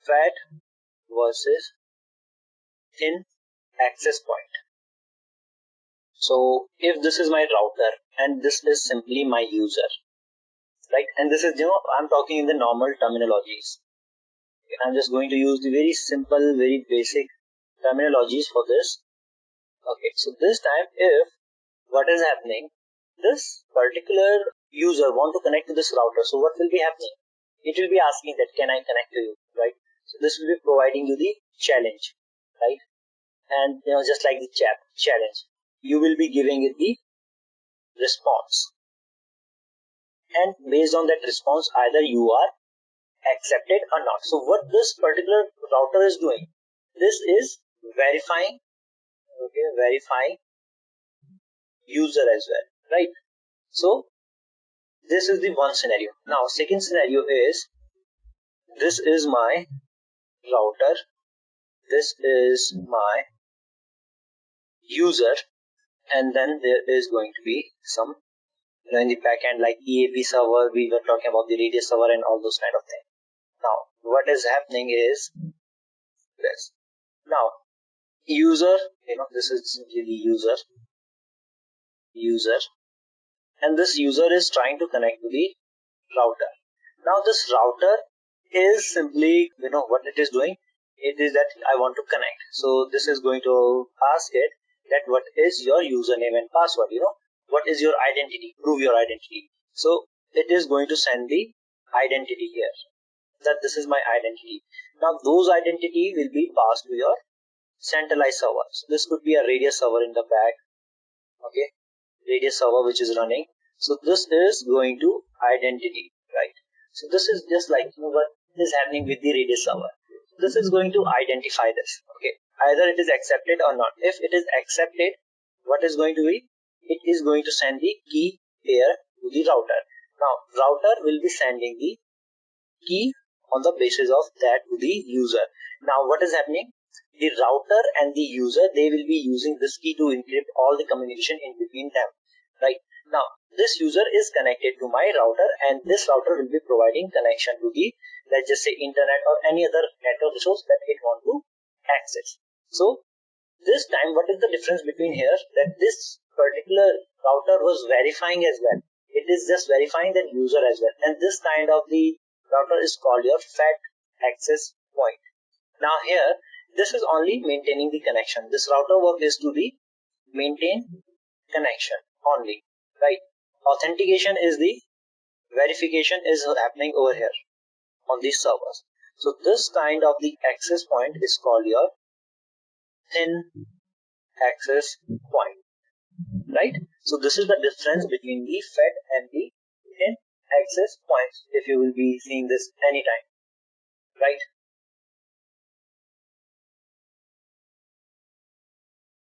fat versus thin access point. So if this is my router and this is simply my user, right? And this is, I'm talking in the normal terminologies. I'm just going to use the very simple, very basic terminologies for this. Okay, so this time if what is happening, this particular user want to connect to this router, so what will be happening? It will be asking that can I connect to you, right? So this will be providing you the challenge, right? And just like the challenge, you will be giving it the response, and based on that response either you are accepted or not. So what this particular router is doing, this is verifying, okay, verifying user as well, right? So this is the one scenario. Now second scenario is, this is my router, this is my user, and then there is going to be some in the backend like EAP server, we were talking about the radius server and all those kind of things. Now what is happening is this. Now user, this is simply the user, and this user is trying to connect to the router. Now this router is simply, what it is doing, it is that I want to connect. So this is going to ask it that what is your username and password, what is your identity, prove your identity. So it is going to send the identity here, that this is my identity. Now those identity will be passed to your centralized server. So this could be a radius server in the back, okay, radius server which is running. So this is going to identity, right? So this is just like what is happening with the radius server. This is going to identify this, okay, either it is accepted or not. If it is accepted, what is going to be, it is going to send the key pair to the router. Now router will be sending the key on the basis of that to the user. Now what is happening, the router and the user, they will be using this key to encrypt all the communication in between them, right? Now this user is connected to my router, and this router will be providing connection to the, let's just say, internet or any other network resource that it want to access. So this time what is the difference between here, that this particular router was verifying as well, it is just verifying the user as well, and this kind of the router is called your fat access point. Now here this is only maintaining the connection. This router work is to the maintain connection only, right? Authentication is the verification is happening over here on these servers. So this kind of the access point is called your thin access point, right? So this is the difference between the fat and the thin access points, if you will be seeing this anytime, right?